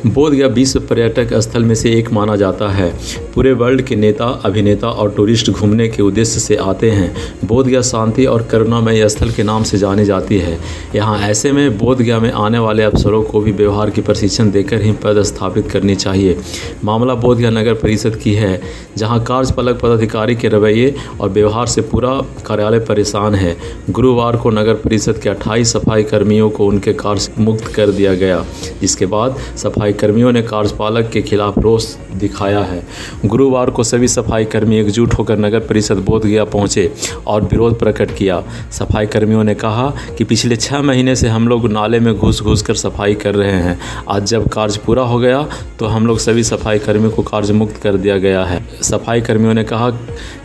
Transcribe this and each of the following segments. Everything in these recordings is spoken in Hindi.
बोधगया विश्व पर्यटक स्थल में से एक माना जाता है। पूरे वर्ल्ड के नेता, अभिनेता और टूरिस्ट घूमने के उद्देश्य से आते हैं। बोधगया शांति और करुणामय स्थल के नाम से जानी जाती है। यहाँ ऐसे में बोधगया में आने वाले अफसरों को भी व्यवहार की प्रशिक्षण देकर ही पद स्थापित करनी चाहिए। मामला बोधगया नगर परिषद की है, जहाँ कार्यपालक पदाधिकारी के रवैये और व्यवहार से पूरा कार्यालय परेशान है। गुरुवार को नगर परिषद के 28 सफाई कर्मियों को उनके कार्य मुक्त कर दिया गया, जिसके बाद सफाई कर्मियों ने कार्यपालक के खिलाफ रोष दिखाया है। गुरुवार को सभी सफाई कर्मी एकजुट होकर नगर परिषद बोधगया पहुंचे और विरोध प्रकट किया। सफाई कर्मियों ने कहा कि पिछले 6 महीने से हम लोग नाले में घुस कर सफाई कर रहे हैं। आज जब कार्य पूरा हो गया तो हम लोग सभी सफाई कर्मियों को कार्य मुक्त कर दिया गया है। सफाई कर्मियों ने कहा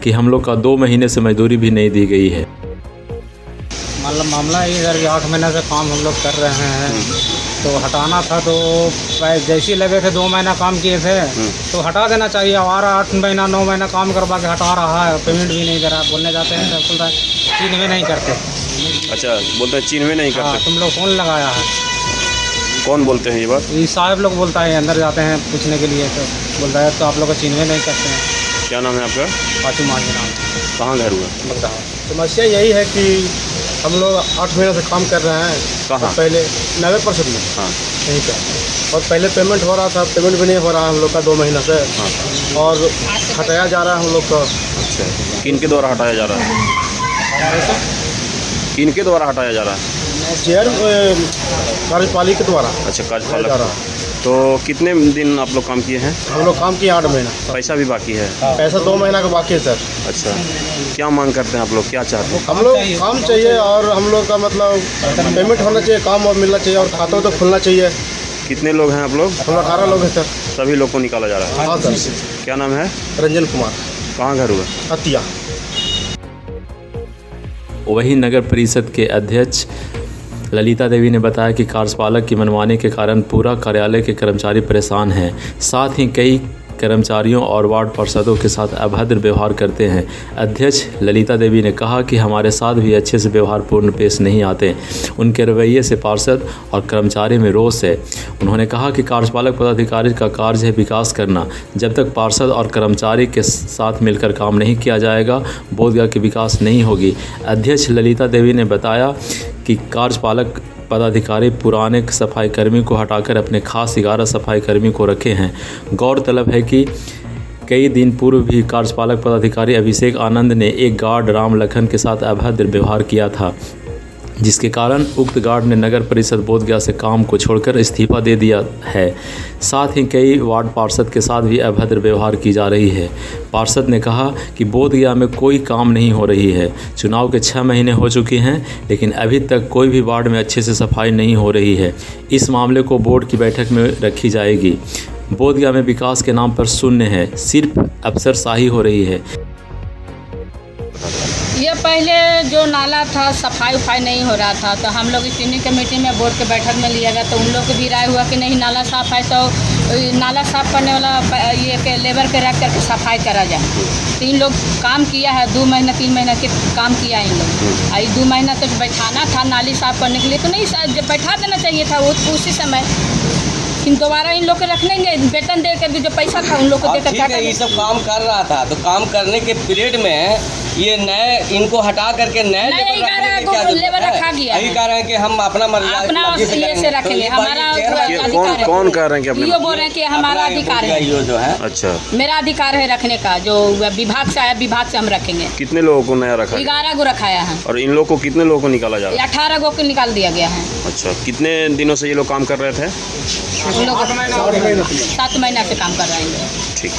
कि हम लोग का 2 महीने से मजदूरी भी नहीं दी गई है। मतलब मामला ये सर 8 महीने से काम हम लोग कर रहे हैं, तो हटाना था तो जैसे लगे थे 2 महीना काम किए थे तो हटा देना चाहिए। हमारा 8 महीना 9 महीना काम करवा के हटा रहा है, पेमेंट भी नहीं दे रहा। बोलने जाते हैं तो बोलता है चिन्हवे नहीं करते। अच्छा, बोलते हैं चिन्हवे नहीं करते। हाँ, तुम लोग कौन लगाया है? कौन बोलते हैं ये बात? ये साहब लोग बोलता है, अंदर जाते हैं पूछने के लिए तो बोलता है तो आप लोग को चिन्हवे नहीं करते हैं। क्या नाम है आपका? पाचू मार के नाम। कहाँ घर हुआ? बगदा। समस्या यही है कि हम लोग 8 महीने से काम कर रहे हैं। कहाँ? पहले नगर परिषद में। हाँ। यहीं पे। और पहले पेमेंट हो रहा था, पेमेंट भी नहीं हो रहा है हम लोग का 2 महीना से। हाँ। और हटाया जा रहा है हम लोग का। अच्छा, किनके द्वारा हटाया जा रहा है? किनके द्वारा हटाया जा रहा है? चेयर कार्यपालिका के द्वारा। अच्छा, कार्यपालक। तो कितने दिन आप लोग काम किए हैं? हम लोग काम किए 8 महीना। पैसा भी बाकी है? पैसा 2 महीना का बाकी है सर। अच्छा, क्या मांग करते हैं आप लोग, क्या चाहते हैं? हम लोग काम चाहिए और हम लोग का मतलब पेमेंट होना चाहिए, काम और मिलना चाहिए और खाता तो खुलना चाहिए। कितने लोग हैं आप लोग? हम लोग 18 लोग हैं सर। सभी लोग को निकाला जा रहा है? हाँ सर। क्या नाम है? रंजन कुमार। कहाँ घर हुआ? हतिया। वहीं नगर परिषद के अध्यक्ष ललिता देवी ने बताया कि कार्यपालक की मनमानी के कारण पूरा कार्यालय के कर्मचारी परेशान हैं। साथ ही कई कर्मचारियों और वार्ड पार्षदों के साथ अभद्र व्यवहार करते हैं। अध्यक्ष ललिता देवी ने कहा कि हमारे साथ भी अच्छे से व्यवहारपूर्ण पेश नहीं आते। उनके रवैये से पार्षद और कर्मचारी में रोष है। उन्होंने कहा कि कार्यपालक पदाधिकारी का कार्य है विकास करना। जब तक पार्षद और कर्मचारी के साथ मिलकर काम नहीं किया जाएगा, बोधगया की विकास नहीं होगी। अध्यक्ष ललिता देवी ने बताया कि कार्यपालक पदाधिकारी पुराने सफाई कर्मी को हटाकर अपने खास 11 सफाई कर्मी को रखे हैं। गौरतलब है कि कई दिन पूर्व भी कार्यपालक पदाधिकारी अभिषेक आनंद ने एक गार्ड राम लखन के साथ अभद्र व्यवहार किया था, जिसके कारण उक्त गार्ड ने नगर परिषद बोधगया से काम को छोड़कर इस्तीफा दे दिया है। साथ ही कई वार्ड पार्षद के साथ भी अभद्र व्यवहार की जा रही है। पार्षद ने कहा कि बोधगया में कोई काम नहीं हो रही है। चुनाव के 6 महीने हो चुके हैं, लेकिन अभी तक कोई भी वार्ड में अच्छे से सफाई नहीं हो रही है। इस मामले को बोर्ड की बैठक में रखी जाएगी। बोधगया में विकास के नाम पर शून्य है, सिर्फ अफसरशाही हो रही है। ये पहले जो नाला था सफाई उफाई नहीं हो रहा था, तो हम लोग स्टैंडिंग कमेटी में बोर्ड के बैठक में लिया गया, तो उन लोग को भी राय हुआ कि नहीं नाला साफ़ है तो नाला साफ़ करने वाला ये के लेबर के रख करके सफाई करा जाए। तो इन लोग काम किया है 2 महीना 3 महीना के काम किया इन लोग। आई 2 महीना तक बैठाना था नाली साफ़ करने के लिए, तो नहीं जब बैठा देना चाहिए था वो उसी समय। इन दोबारा इन लोग को रख लेंगे, वेतन दे कर जो पैसा था उन लोग को देकर। ठीक है, ये सब काम कर रहा था तो काम करने के पीरियड में ये नए इनको हटा करके नए लेबर रखा गया। यही कह रहे हैं कि हम अपना अपना ये से रखेंगे। हमारा कौन कह रहे हैं कि अपने ये बोल रहे हैं कि हमारा अधिकार है ये जो है। अच्छा, मेरा अधिकार है रखने का, जो विभाग से आया विभाग से हम रखेंगे। कितने लोगों को नया रखा? 11 को रखाया है। और इन लोगों को कितने लोगों को निकाला जा रहा है? 18 को निकाल दिया गया है। अच्छा, कितने दिनों से ये लोग काम कर रहे थे? 7 महीना से काम कर रहे हैं। ठीक।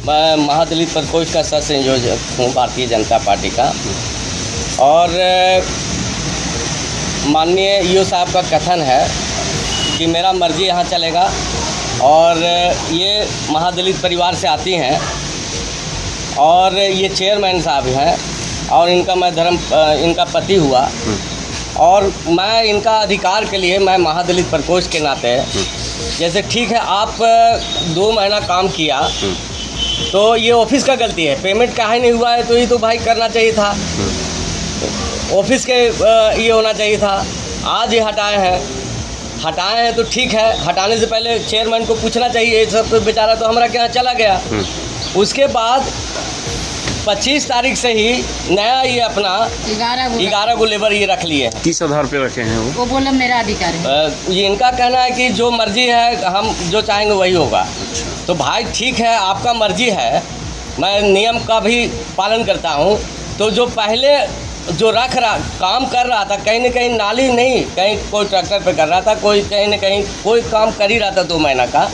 मैं महादलित प्रकोष्ठ का सह संयोजक हूँ भारतीय जनता पार्टी का। और माननीय ईओ साहब का कथन है कि मेरा मर्जी यहाँ चलेगा, और ये महादलित परिवार से आती हैं और ये चेयरमैन साहब हैं और इनका मैं इनका पति हुआ, और मैं इनका अधिकार के लिए मैं महादलित प्रकोष्ठ के नाते जैसे ठीक है आप 2 महीना काम किया तो ये ऑफिस का गलती है, पेमेंट काहे नहीं हुआ है तो ये तो भाई करना चाहिए था, ऑफिस के ये होना चाहिए था। आज ये हटाए हैं हटाए हैं तो ठीक है, हटाने से पहले चेयरमैन को पूछना चाहिए। ये सब तो बेचारा तो हमारा क्या चला गया। उसके बाद 25 तारीख से ही नया ये अपना 11 को लेबर ये रख लिए हैं। किस आधार पे रखे हैं वो बोला मेरा अधिकार है। ये इनका कहना है कि जो मर्जी है, हम जो चाहेंगे वही होगा। तो भाई ठीक है, आपका मर्जी है, मैं नियम का भी पालन करता हूँ। तो जो पहले जो काम कर रहा था, कहीं न कहीं नाली नहीं, कहीं कोई ट्रैक्टर पे कर रहा था, कोई कहीं न कहीं कोई काम कर ही रहा था 2 महीना का,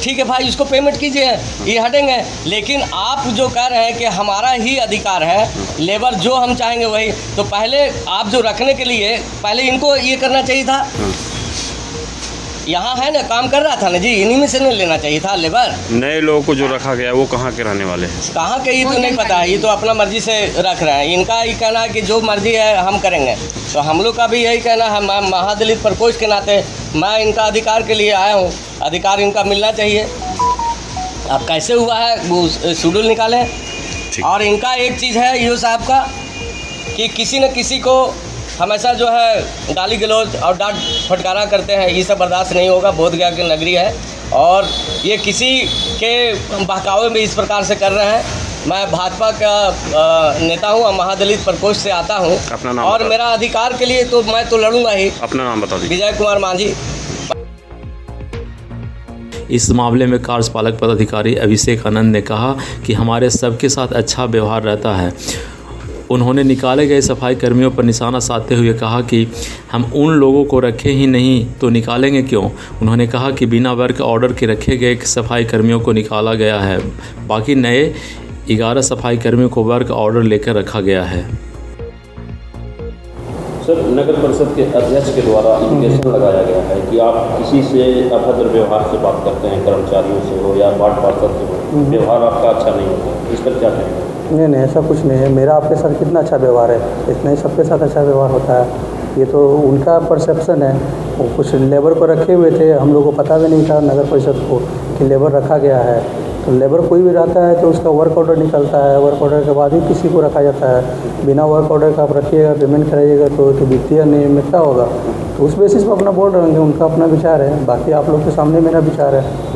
ठीक है भाई, इसको पेमेंट कीजिए, ये हटेंगे। लेकिन आप जो कह रहे हैं कि हमारा ही अधिकार है, लेबर जो हम चाहेंगे वही, तो पहले आप जो रखने के लिए पहले इनको ये करना चाहिए था। यहाँ है ना, काम कर रहा था ना जी, इन्हीं में से नहीं लेना चाहिए था लेबर। नए लोगों को जो रखा गया वो कहाँ के रहने वाले हैं? कहाँ के ये तो नहीं पता है, ये तो अपना मर्जी से रख रहे हैं। इनका ये कहना है कि जो मर्जी है हम करेंगे। तो हम लोग का भी यही कहना है, महादलित प्रकोष्ठ के नाते मैं इनका अधिकार के लिए आया हूँ, अधिकार इनका मिलना चाहिए। अब कैसे हुआ है वो शेड्यूल निकालें। और इनका एक चीज़ है यूँ साहब का कि किसी न किसी को हमेशा जो है गाली गलौज और डांट फटकारा करते हैं, ये सब बर्दाश्त नहीं होगा। बोधगया की नगरी है और ये किसी के बहकावे में इस प्रकार से कर रहे हैं। मैं भाजपा का नेता हूँ और महादलित प्रकोष्ठ से आता हूँ, अपना नाम और मेरा अधिकार के लिए तो मैं तो लड़ूंगा ही। अपना नाम बता दीजिए। विजय कुमार मांझी। इस मामले में कार्यपालक पदाधिकारी अभिषेक आनंद ने कहा कि हमारे सबके साथ अच्छा व्यवहार रहता है। उन्होंने निकाले गए सफाई कर्मियों पर निशाना साधते हुए कहा कि हम उन लोगों को रखे ही नहीं तो निकालेंगे क्यों। उन्होंने कहा कि बिना वर्क ऑर्डर के रखे गए सफाई कर्मियों को निकाला गया है, बाकी नए 11 सफाई कर्मियों को वर्क ऑर्डर लेकर रखा गया है। सर, नगर परिषद के अध्यक्ष के द्वारा एलिगेशन लगाया गया है कि आप किसी से अभद्र व्यवहार से बात करते हैं, कर्मचारियों से हो या वार्ड पार्षद से हो, व्यवहार आपका अच्छा नहीं होता, इस पर क्या कहेंगे? नहीं, ऐसा कुछ नहीं है। मेरा आपके साथ कितना अच्छा व्यवहार है, इतना ही सबके साथ अच्छा व्यवहार होता है। ये तो उनका परसेप्शन है। वो कुछ लेबर को रखे हुए थे, हम लोग को पता भी नहीं था नगर परिषद को कि लेबर रखा गया है। तो लेबर कोई भी रहता है तो उसका वर्क ऑर्डर निकलता है, वर्क ऑर्डर के बाद ही किसी को रखा जाता है। बिना वर्क ऑर्डर का आप रखिएगा, पेमेंट कराइएगा तो वित्तीय अनियमितता होगा। तो उस बेसिस पर अपना बोल रहे हैं, उनका अपना विचार है, बाकी आप लोग के सामने मेरा विचार है।